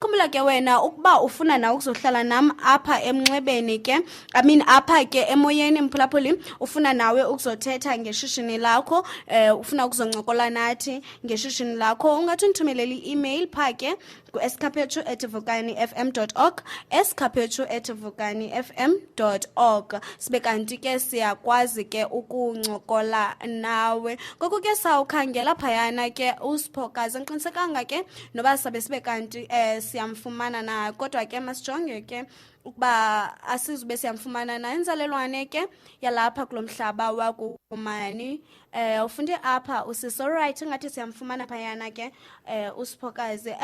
Khumbula ke wena ukuba ufuna na ukuzohlala nam apha emnxebeni ke, apha ke emoyeni mphulaphuli, ufuna nawe ukuzothetha ngeshishini lakho, ufuna ukuzoncokola nathi ngeshishini lakho, ungathi undithumelele i-email phaa ke ku-escapethu@vukanifm.org, escapethu@vukanifm.org. Sibe kanti ke siyakwazi ke ukuncokola nawe. Ngoku ke sawukhangela phayana ke uSiphokazi, andiqinisekanga ke noba sabe sibe kanti siyamfumana na, kodwa ke masijonge ke ukuba asizube siyamfumana na. Inzalelwane ke yalapha kulo mhlaba wakumani ufunde apha usisi. Alright, ngathi siyamfumana phayana ke uSiphokazi.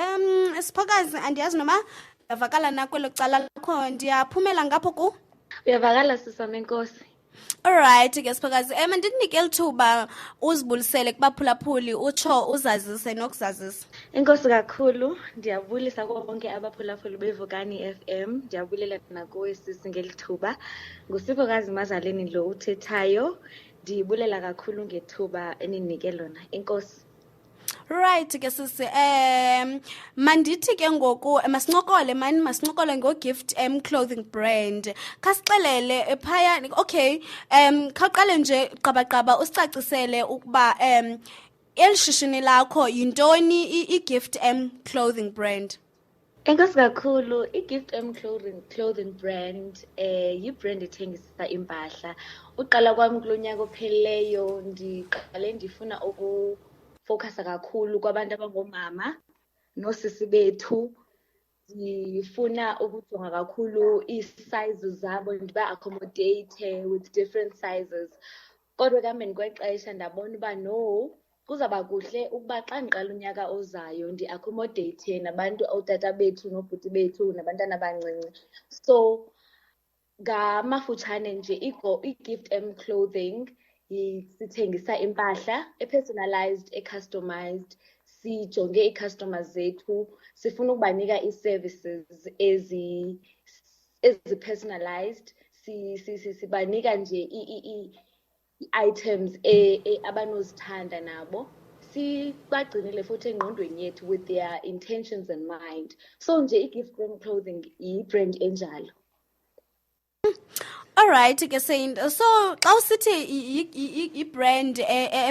Siphokazi, andiyazi noma ndiyavakala na kwelo cala lakho, ndiyaphumela ngapho ku? Uyavakala sisami, enkosi. Alright ke Siphokazi, mandinike lithuba uzibulisele kubaphulaphuli, utsho uzazise nokuzazisa. Enkosi kakhulu, ndiyabulisa kubo bonke abaphulaphuli beVukani FM. Ndiyabulela nakuwe sisi ngelithuba. NguSiphokazi Mazaleni lo uthethayo. Ndibulela kakhulu ngethuba eninike lona. Enkosi. Right ke sisi, mandithi ke ngoku masincokole ngo-Gift clothing brand. Khasixelele phaya, okay, khawuqale nje qabaqaba usicacisele ukuba eli shishini lakho yintoni i-Gift clothing brand. Enkosi kakhulu, i-Gift clothing brand yi-brand ethengisa impahla. Uqala kwami kulo nyaka ophelileyo ndiqale ndifuna focus kakhulu kwabantu abangomama nosisi bethu. Ndifuna ukujonga kakhulu ii-sizes zabo, ndiba-accommodate with different sizes. Kodwa kambe kwexesha ndabona uba no, kuzawuba kuhle ukuba xa ndiqala unyaka ozayo ndi-accommodate nabantu ootata bethu noobhuti bethu nabantwana abancinci. So ngamafutshane nje i-Gift clothing sithengisa impahla e-personalized, e-customized. Sijonge ii-customers zethu, sifuna ukubanika ii-services ezi-personalized. Sibanika nje ii-items abanozithanda nabo. Sibagcinile futhi engqondweni yethu with their intentions in mind. So nje i-Gift clothing yi-brand enjalo. Alright ke so xa usithi i-brand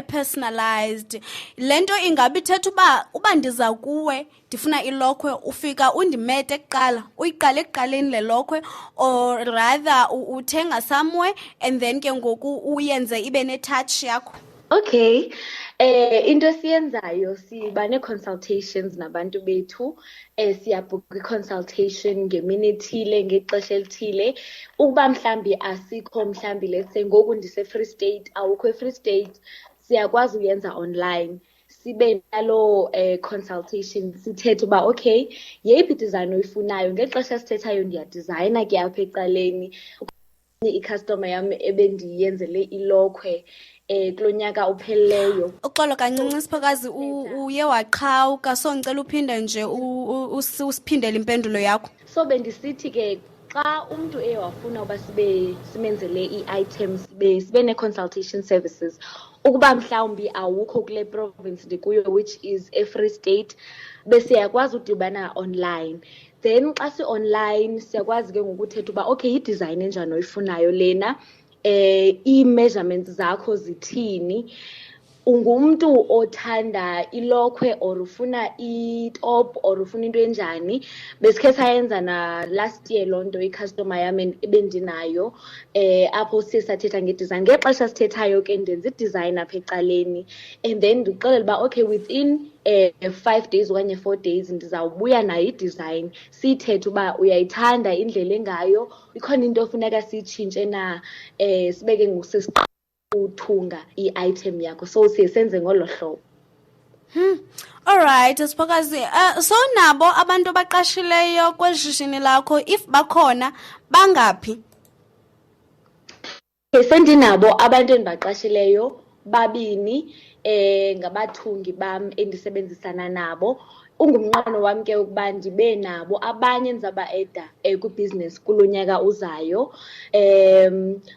personalized, lento ingabi ithetha uba ndiza kuwe ndifuna ilokhwe, ufika undimete kuqala, uyiqale ekuqaleni le lokhwe, or rather uthenga somewhere and then ke ngoku uyenze ibe ne-touch yakho? Okay, into esiyenzayo siba nee-consultations nabantu bethu. Siyabhukha i-consultation ngemini ethile, ngexesha elithile. Ukuba mhlambi asikho, mhlambi let's say ngoku ndise-Free State, awukho e-Free State, siyakwazi uyenza online. Sibe nalo consultation, sithethe uba okay, yeyiphi design oyifunayo. Ngexesha sithethayo ndiyadizayina ke apha ecaleni. I-customer yam ebendiyenzele ilokhwe kulo nyaka uphelileyo. Uxolo kancinci Siphokazi, uye waqhawuka, so ngicela uphinde nje usiphindele impendulo yakho. So bendisithi ke xa umntu wafuna uba simenzele ii-items, sibe ne-consultation services. Ukuba mhlawumbi awukho kule province ndikuyo, which is e-Free State, besiyakwazi udibana online. Then xa si-online siyakwazi ke ngokuthetha uba okay, i-design enjani oyifunayo lena, ii-measurements zakho zithini, ungumntu othanda ilokhwe or ufuna itop or ufuna into enjani. Besikhe sayenza na last year loo nto i-customer yam ebendinayo, apho siye sathetha ngedesign. Ngexesha sithethayo ke ndenza idesign apha ecaleni, and then ndikuxelela uba okay, within 5 days okanye 4 days ndizawubuya nayo idesign. Siyithethe uba uyayithanda indlela engayo, ikhona into ofuneka siyitshintshe na, sibeke uthunga i-item yakho. So siye senze ngolo hlobo. Alright Siphokazi, so nabo abantu abaqashileyo kweli shishini lakho, if bakhona, bangaphi? Sendinabo abantu endibaqashileyo 2, ngabathungi bam endisebenzisana nabo. Ungumnqweno wam ke ukuba ndibe nabo abanye endizaba-eda kwibhizinesi kulo nyaka uzayo.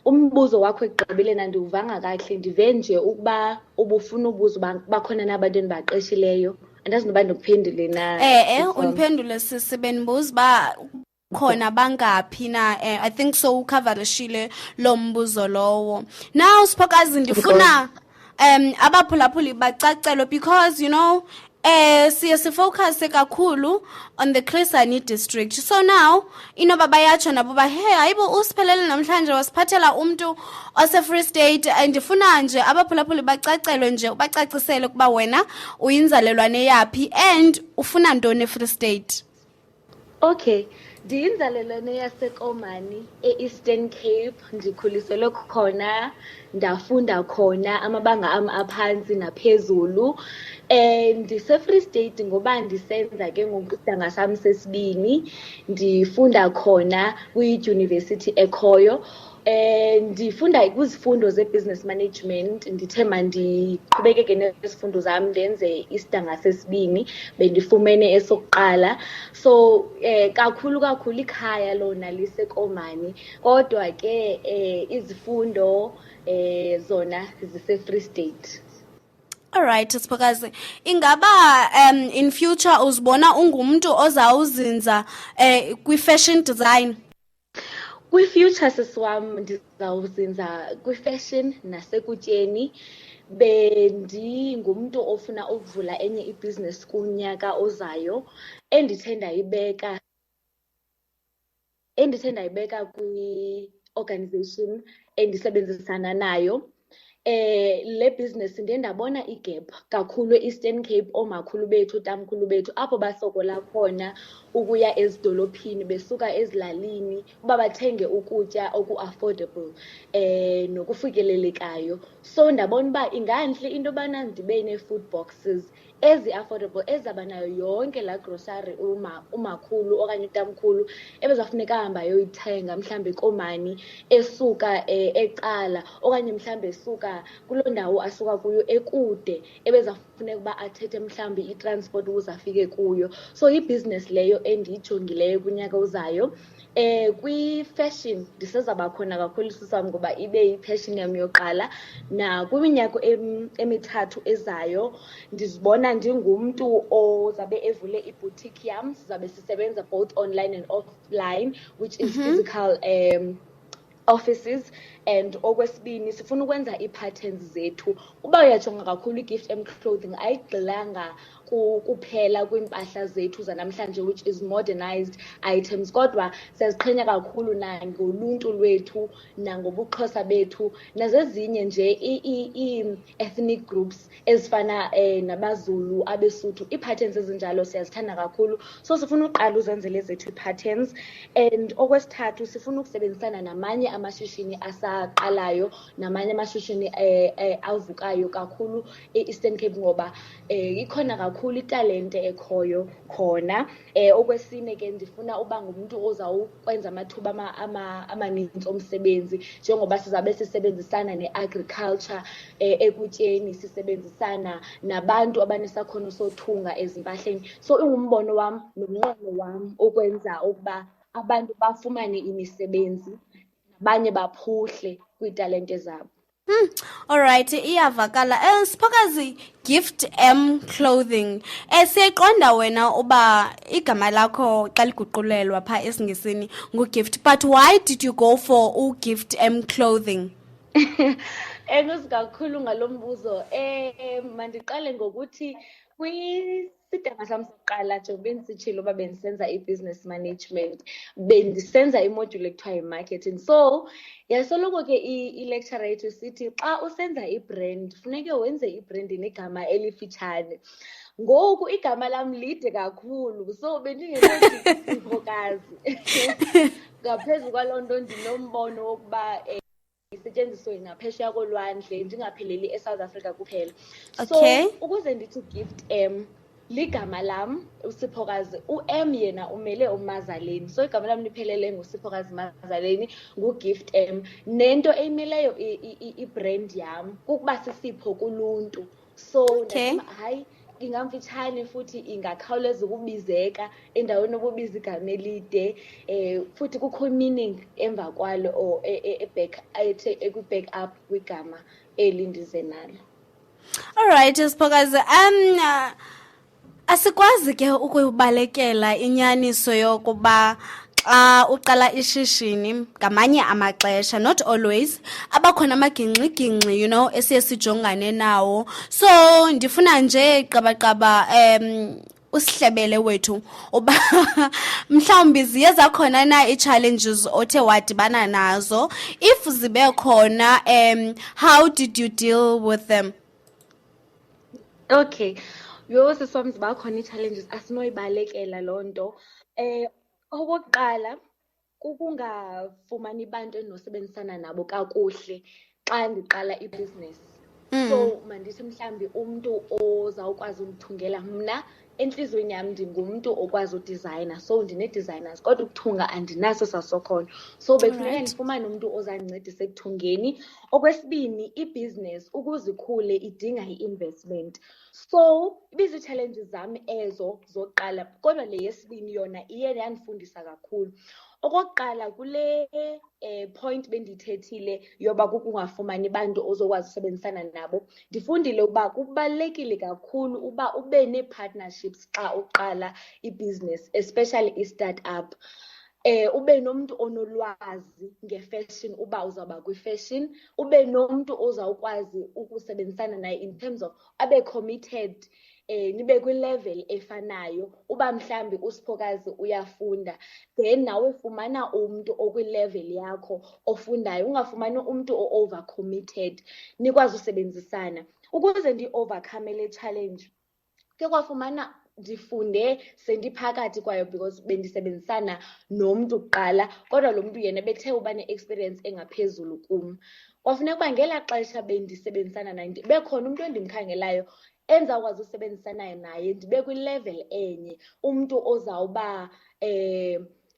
Umbuzo wakho ekugqibeleni andiwuvanga kakuhle, ndive nje ukuba ubufuna ubuza uba bakhona nabantu endibaqeshileyo. andazi noba ndikuphendule na. Undiphendule sisi, bendibuza uba khona bangaphi na. I think so ukhavarishile lo mbuzo lowo. Now Siphokazi, ndifuna abaphulaphuli bacacelwe, because you know siye sifocuse kakhulu on the Chris Hani district. So now inoba bayatsho nabo ba hey hayibo usiphelele namhlanje wasiphathela umntu ose-Free State. Ndifuna nje abaphulaphuli bacacelwe nje, ubacacisele ukuba wena uyinzalelwane yaphi and ufuna ntoni e-Free State. Okay, ndiyinzalelwane yaseKomani e-Eastern Cape. Ndikhuliselwe khona, ndafunda khona amabanga am aphantsi naphezulu. Ndise-Free State ngoba ndisenza ke ngoku isidanga sam sesibini. Ndifunda khona kwidyunivesithi ekhoyo. Ndifunda kwizifundo ze-business management. Ndithe mandiqhubekeke nezifundo zam ndenze isidanga sesibini, bendifumene esokuqala. So kakhulu ikhaya lona liseKomani, kodwa ke izifundo zona zise-Free State. Alright Siphokazi, ingaba in future uzibona ungumntu ozawuzinza kwi-fashion design? Kwi-future sisiwam ndizawuzinza kwi-fashion nasekutyeni. Bendingumntu ofuna ukuvula enye ibhizinesi kunyaka ozayo endithe ndayibeka kwi-organization endisebenzisana nayo. Le business ndiye ndabona igap kakhulu e-Eastern Cape, oomakhulu bethu, tamkhulu bethu, apho basokola khona ukuya ezidolophini besuka ezilalini uba bathenge ukutya oku-affordable nokufikelelekayo. So ndabona uba ingantle into yobana ndibe nee-food boxes ezi-affordable ezabanayo yonke laa grocery umakhulu okanye utamkhulu ebezawufuneka ahamba ayoyithenga mhlawumbi eKomani, esuka eCala, okanye mhlawumbi esuka kuloo ndawo asuka kuyo ekude, ebezawufuneka uba athethe mhlawumbi itransport ukuze afike kuyo. So ibhizinesi leyo endiyijongileyo kunyaka ozayo. Kwi-fashion ndisezaba khona kakhulu sisam ngoba ibe yi-passion yam yoqala. Kwiminyaka emithathu ezayo ndizibona ndingumntu ozabe evule iboutique yam. Sizabe sisebenza both online and offline, which is physical offices. And okwesibini sifuna ukwenza ii-patterns zethu. Uba uyajonga kakhulu i-Gift Clothing ayigxilanga kuphela kwiimpahla zethu zanamhlanje, which is modernized items, kodwa siyaziqhenya kakhulu nangoluntu lwethu nangobuXhosa bethu nazezinye nje ii-ethnic groups ezifana nabaZulu, abeSuthu. Ii-patterns ezinjalo siyazithanda kakhulu, so sifuna uqala uzenzele zethu ii-patterns. And okwesithathu sifuna ukusebenzisana namanye amashishini asaqalayo, namanye amashishini avukayo kakhulu e-Eastern Cape ngoba ikhona kakhulu italente ekhoyo khona. Okwesine ke ndifuna uba ngumntu ozawukwenza amathuba amanintsi omsebenzi, njengoba sizabe sisebenzisana ne-agriculture ekutyeni, sisebenzisana nabantu abanesakhono sothunga ezimpahleni. So ingumbono wam nomnqweno wam ukwenza ukuba abantu bafumane imisebenzi, nabanye baphuhle kwiitalente zabo. Alright, iyavakala. Siphokazi, Gift Clothing. Siyayiqonda wena uba igama lakho xa liguqulelwa phaa esiNgesini nguGift, but why did you go for uGift Clothing? Enkosi kakhulu ngalo mbuzo. Mandiqale ngokuthi kwisidanga sam sokuqala njengoba bendisitshilo uba bendisenza i-business management, bendisenza imodule ekuthiwa yi-marketing. So yasoloko ke i-lecturer yethu sithi xa usenza ibrand funeke wenze ibrand negama elifitshane. Ngoku igama lam lide kakhulu, so bendingenothi Siphokazi. Ngaphezu kwaloo nto ndinombono wokuba isetyenziswe ngaphesheya kolwandle, ndingapheleli eSouth Africa kuphela. Okay. So ukuze ndithi Gift ligama lam uSiphokazi, u-M yena umele uMazaleni, so igama lam liphelele nguSiphokazi Mazaleni, nguGift nento eyimeleyo ibrand yam kukuba sisipho kuluntu. So Okay. hayi ingamfitshane futhi ingakhawuleza ukubizeka endaweni yokubiza igama elide, futhi kukho meaning emva kwalo or eku-back up kwigama eli ndize nalo. Alright Siphokazi, Asikwazi ke ukubalekela inyaniso yokuba xa uqala ishishini ngamanye amaxesha, not always, abakhona amagingxigingxi, esiye sijongane nawo. So ndifuna nje qabaqaba usihlebele wethu uba mhlawumbi ziye zakhona na ii-challenges othe wadibana nazo. If zibe khona, how did you deal with them? Okay, siswam ziba khona ii-challenges, asinoyibalekela loo nto. Okokuqala, kukungafumani bantu endinosebenzisana nabo kakuhle xa ndiqala ibhizinesi. So mandithi mhlawumbi umntu ozawukwazi undithungela. Mna entliziyweni yam ndingumntu okwazi udizayina, so ndine-designers, kodwa ukuthunga andinaso sasokhono. So bekufuneka ndifumane umntu ozandincedisa ekuthungeni. Okwesibini, ibhizinesi ukuze ikhule idinga i-investment. So ibizii-challenges zam ezo zokuqala, kodwa le yesibini yona iye yandifundisa kakhulu. Okokuqala, kule point bendiyithethile yoba kukungafumani bantu ozokwazi usebenzisana nabo, ndifundile ukuba kubalulekile kakhulu uba ube nee-partnerships xa uqala ibhizinesi, especially i-startup. Ube nomntu onolwazi ngefashion uba uzawuba kwifashion, ube nomntu ozawukwazi ukusebenzisana naye in terms of abe committed, nibe kwilevel efanayo. Uba mhlawumbi uSiphokazi uyafunda, then nawe fumana umntu okwilevel yakho ofundayo, ungafumani umntu o-over committed, nikwazi usebenzisana. Ukuze ndi-overcome le challenge, ke kwafumana ndifunde sendiphakathi kwayo because bendisebenzisana nomntu kuqala, kodwa lo mntu yena bethe uba ne-experience engaphezulu kum. Kwafuneka uba ngelaa xesha bendisebenzisana naye ndibe khona umntu endimkhangelayo endizawukwazi usebenzisana naye, ndibe kwilevel enye, umntu ozawuba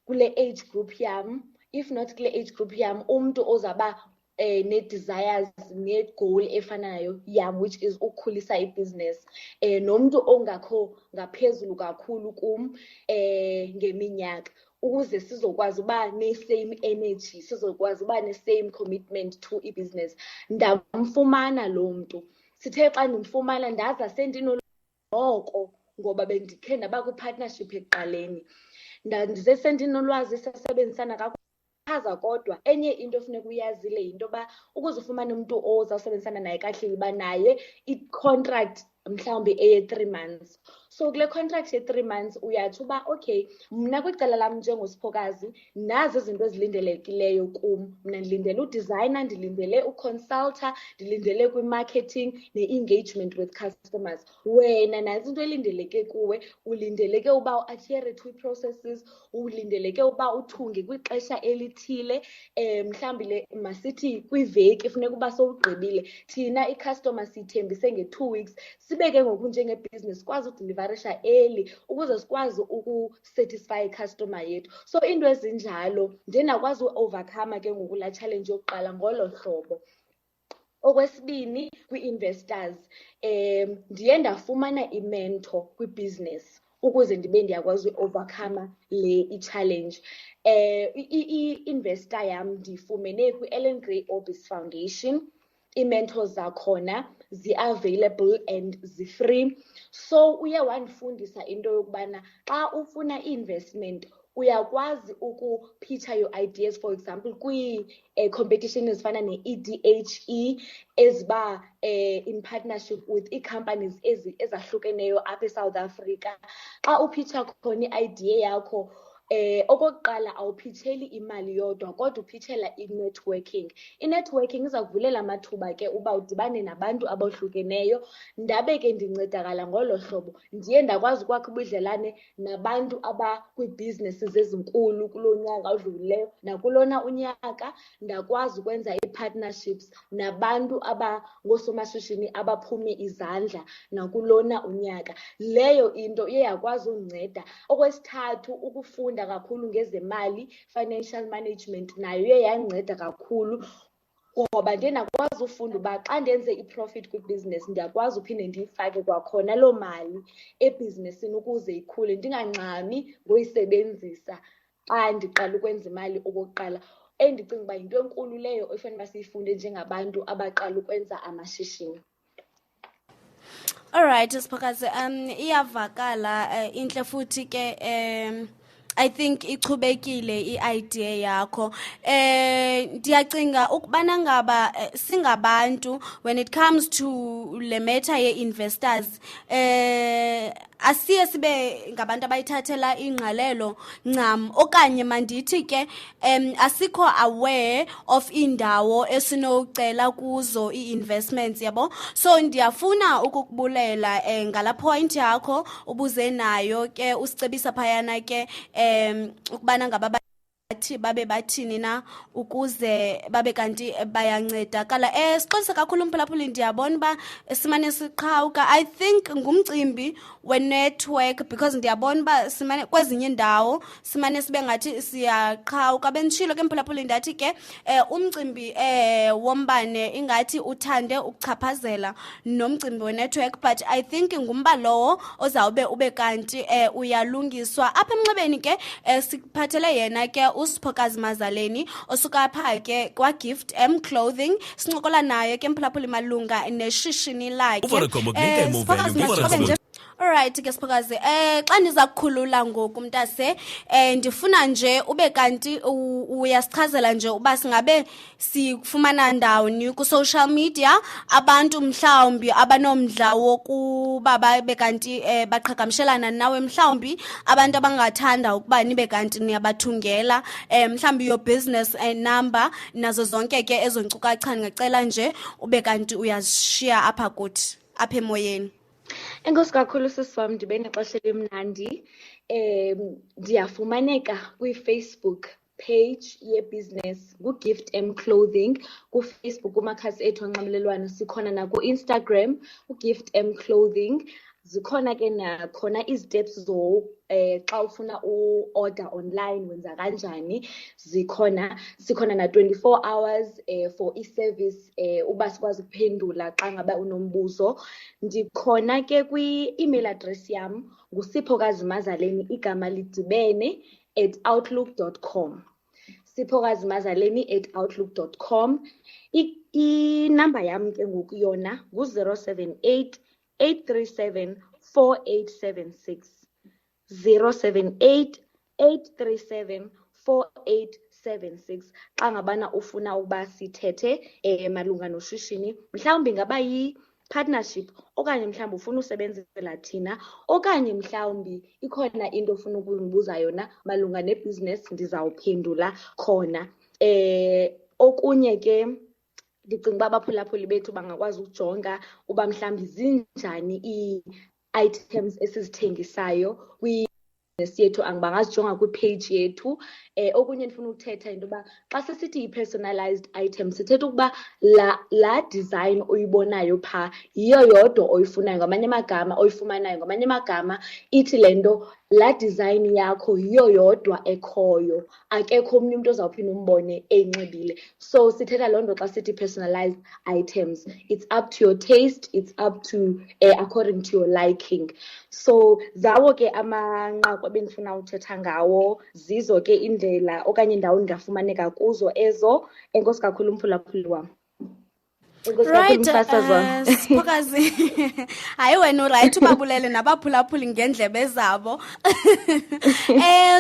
kule age group yam. If not kule age group yam, umntu ozawuba nee-desires ne-goal efanayo yam, which is ukukhulisa ibhizinesi. Nomntu ongakho ngaphezulu kakhulu kum ngeminyaka, ukuze sizokwazi uba ne-same energy, sizokwazi uba ne-same commitment to ibhizinesi. Ndamfumana loo mntu. Sithe xa ndimfumana ndaza noko ngoba bendikhe ndaba kwi-partnership ekuqaleni. Ndize sendinolwazi sasebenzisana kakhulu. Chaza kodwa enye into efuneka uyazile yinto yoba ukuze ufumane umntu ozawusebenzisana naye kakuhle uba naye i-contract mhlawumbi eye-3 months. So kule contract ye-3 months uyatsho uba okay, mna kwicala lam njengoSiphokazi nazi izinto ezilindelekileyo kum. Mna ndilindele udizayina, ndilindele uconsulta, ndilindele kwi-marketing ne-engagement with customers. Wena nantsi into elindeleke kuwe, ulindeleke uba u-adhere to ii-processes, ulindeleke uba uthunge kwixesha elithile. Mhlawumbi masithi kwiveki funeka uba sowugqibile. Thina i-customer siyithembise nge-2 weeks, sibe ke ngoku njengebhizinesi sikwazi udilivarisha early ukuze sikwazi ukusatisfy icustomer yethu. So into ezinjalo ndiye ndakwazi u-overcome ke ngoku laa challenge yokuqala ngolo hlobo. Okwesibini, kwii-investors, ndiye ndafumana imentor kwibhizinesi ukuze ndibe ndiyakwazi u-overcome le i-challenge. I-investor yam ndiyifumene kwi-Ellen Gray Orbis Foundation. Ii-mentors zakhona zi-available and zi-free. So uye wandifundisa into yokubana xa ufuna i-investment uyakwazi ukupitcha your ideas, for example kwii-competition ezifana ne-EDHE eziba in partnership with ii-companies ezahlukeneyo apha eSouth Africa. Xa upitcha khona i-idea yakho, okokuqala awupitsheli imali yodwa kodwa upitshela i-networking. I-networking iza kuvulela amathuba ke uba udibane nabantu abohlukeneyo. Ndabe ke ndincedakala ngolo hlobo, ndiye ndakwazi ukwakha ubudlelane nabantu abakwiibhizinesi ezinkulu kulo nyaka odlulileyo nakulona unyaka. Ndakwazi ukwenza ii-partnerships nabantu abangoosomashishini abaphume izandla nakulona unyaka. Leyo into iye yakwazi undinceda. Okwesithathu, ukufunda kakhulu ngezemali, financial management, nayo iye yandinceda kakhulu ngoba ndiye ndakwazi ufunda uba xa ndenze i-profit kwibhizinesi ndiyakwazi uphinde ndiyifake kwakhona loo mali ebhizinesini ukuze ikhule, ndingangxami ngoyisebenzisa xa ndiqala ukwenza imali okokuqala. Endicinga uba yinto enkulu leyo efanele uba siyifunde njengabantu abaqala ukwenza amashishini. All right, Siphokazi, iyavakala inhle futhi ke I think ichubekile i-idea yakho. Ndiyacinga ukubana ngaba singabantu when it comes to le matter ye-investors, asiye sibe ngabantu abayithathela ingqalelo ncam, okanye mandithi ke asikho aware of indawo esinocela kuzo i-investments, yabo. So ndiyafuna ukukubulela ngala point yakho ubuze nayo ke usicebisa phayana ke ukubana ngaba babe bathini na ukuze babe kanti bayancedakala. Sixolisa kakhulu umphulaphuli, ndiyabona uba simane siqhawuka. I think ngumcimbi we-network because ndiyabona uba simane kwezinye indawo simane sibe ngathi siyaqhawuka. Benditshilo ke mphulaphuli ndathi ke umcimbi wombane ingathi uthande ukuchaphazela nomcimbi we-network, but I think ngumba lowo ozawube ube kanti uyalungiswa. Apha emnxebeni ke siphathele yena ke uSiphokazi Mazaleni osuka pha ke kwa-Gift Clothing. Sincokola naye ke mphulaphuli malunga neshishini lakhe. Alright ke Siphokazi, xa ndiza kukhulula ngoku mntase, ndifuna nje ube kanti uyasichazela nje uba singabe sifumana ndawoni ku-social media abantu mhlawumbi abanomdla wokuba babe kanti baqhagamshelana nawe, mhlawumbi abantu abangathanda ukuba nibe kanti niyabathungela mhlawumbi your business number nazo zonke ke ezo nkcukacha. Ndingacela nje ube kanti uyazishiya apha kuthi apha emoyeni. Enkosi kakhulu sisi wam, ndibe nexesha elimnandi. Ndiyafumaneka kwi-Facebook page ye-business ku-Gift Clothing. KuFacebook kumakhasi ethu onxibelelwano sikhona, naku-Instagram u-Gift Clothing. Zikhona ke nakhona isteps xa ufuna u-order online wenza kanjani. Sikhona na 24 hours for i-service uba sikwazi ukuphendula xa ngaba unombuzo. Ndikhona ke kwi-email address yam nguSiphokazi Mazaleni, igama lidibene @outlook.com. Siphokazi Mazaleni @outlook.com. Inamba yam ke ngoku yona ngu-078 837 4876. 078 837 4876. Xa ngabana ufuna uba sithethe malunga noshishini, mhlawumbi ngaba yi-partnership, okanye mhlawumbi ufuna usebenzela thina, okanye mhlawumbi ikhona into ofuna ukundibuza yona malunga nebhizinesi, ndizawuphendula khona. Okunye ke ndicinga uba abaphulaphuli bethu bangakwazi ukujonga uba mhlawumbi zinjani ii-items esizithengisayo kwi-business yethu, bangazijonga kwipage yethu. Okunye ndifuna ukuthetha into yoba xa sisithi yi-personalized item, sithetha ukuba la design oyibonayo phaa yiyo yodwa oyifunayo, ngamanye amagama oyifumanayo, ngamanye amagama ithi le nto la design yakho yiyo yodwa ekhoyo, akekho omnye umntu ozawuphinda umbone eyinxibile. So sithetha loo nto xa sithi personalized items, it's up to your taste, it's up to according to your liking. So zawo ke amanqaku ebendifuna uthetha ngawo, zizo ke indlela okanye indawo ndingafumaneka kuzo ezo. Enkosi kakhulu umphulaphuli wam. Right, Siphokazi, hayi wena urayithi ubabulele nabaphulaphuli ngendlebe zabo.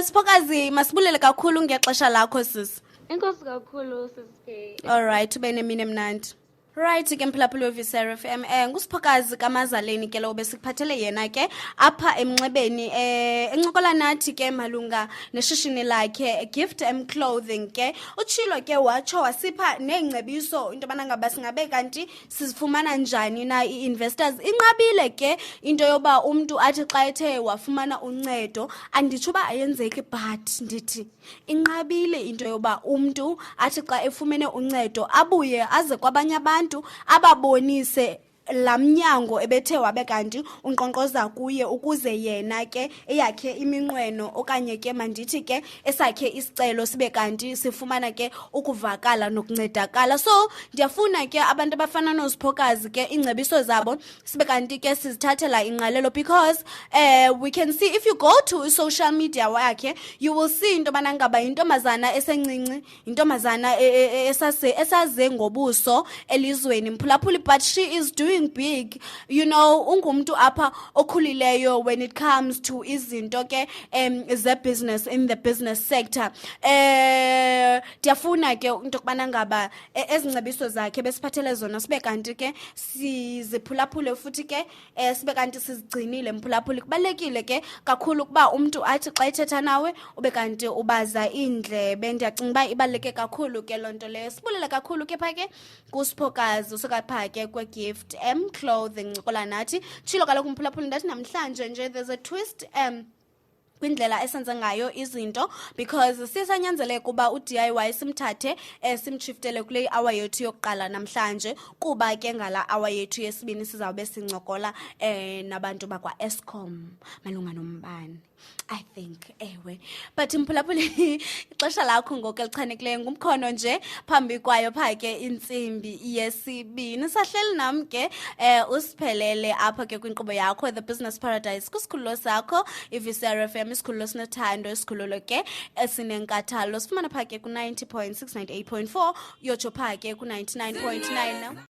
Siphokazi, masibulele kakhulu ngexesha lakho sis. Enkosi kakhulu sisi. All right, ube nemini emnandi. Right ke mphulaphuli weVisera FM, nguSiphokazi kaMazaleni ke lo besikuphathele yena ke apha emnxebeni encokola nathi ke malunga neshishini lakhe Gift Clothing. Ke utshilo ke watsho wasipha neengcebiso into yobana ngaba singabe kanti sizifumana njani na i-investors. Inqabile ke into yoba umntu athi xa ethe wafumana uncedo, anditsho uba ayenzeki, but ndithi inqabile into yoba umntu athi xa efumene uncedo abuye aze kwabanye abantu ababonise lamnyango ebethe wabe kanti unkqonkqoza kuye, ukuze yena ke eyakhe iminqweno okanye ke mandithi ke esakhe isicelo sibe kanti sifumana ke ukuvakala nokuncedakala. So ndiyafuna ke abantu abafana noSiphokazi ke ingcebiso zabo sibe kanti ke sizithathela ingqalelo, because we can see if you go to social media wakhe you will see into yobana ngaba yintombazana esencinci, yintombazana esaze ngobuso elizweni mphulaphuli, but she is doing thinking big, you know, ungumntu apha okhulileyo when it comes to izinto ke ze-business, in the business sector. Ndiyafuna ke into yokubana ngaba ezingcebiso zakhe besiphathele zona sibe kanti ke siziphulaphule futhi ke sibe kanti sizigcinile mphulaphuli. Kubalulekile ke kakhulu ukuba umntu athi xa ethetha nawe ube kanti ubaza iindlebe. Ndiyacinga uba ibaluleke kakhulu ke loo nto leyo. Sibulele kakhulu ke phaa ke kuSiphokazi usuka phaa ke kwe-Gift Clothing ncokola nathi. Tshilo kaloku mphulaphuli ndathi namhlanje nje there's a twist kwindlela esenza ngayo izinto, because sisanyanzeleka uba u-DIY simthathe simshiftele kule hour yethu yokuqala namhlanje, kuba ke ngala hour yethu yesibini sizawube sincokola nabantu bakwa-Eskom malunga nombane. I think ewe, but mphulaphuli ixesha lakho ngoku elichanekileyo ngumkhono nje phambi kwayo phaa ke intsimbi yesibini. Sahleli nam ke usiphelele apha ke kwinkqubo yakho The Business Paradise kwisikhululo sakho iVisera FM, isikhululo sinothando, isikhululo ke esinenkathalo. Sifumana phaa ke ku-90.6, 98.4 yotsho phaa ke ku-99.9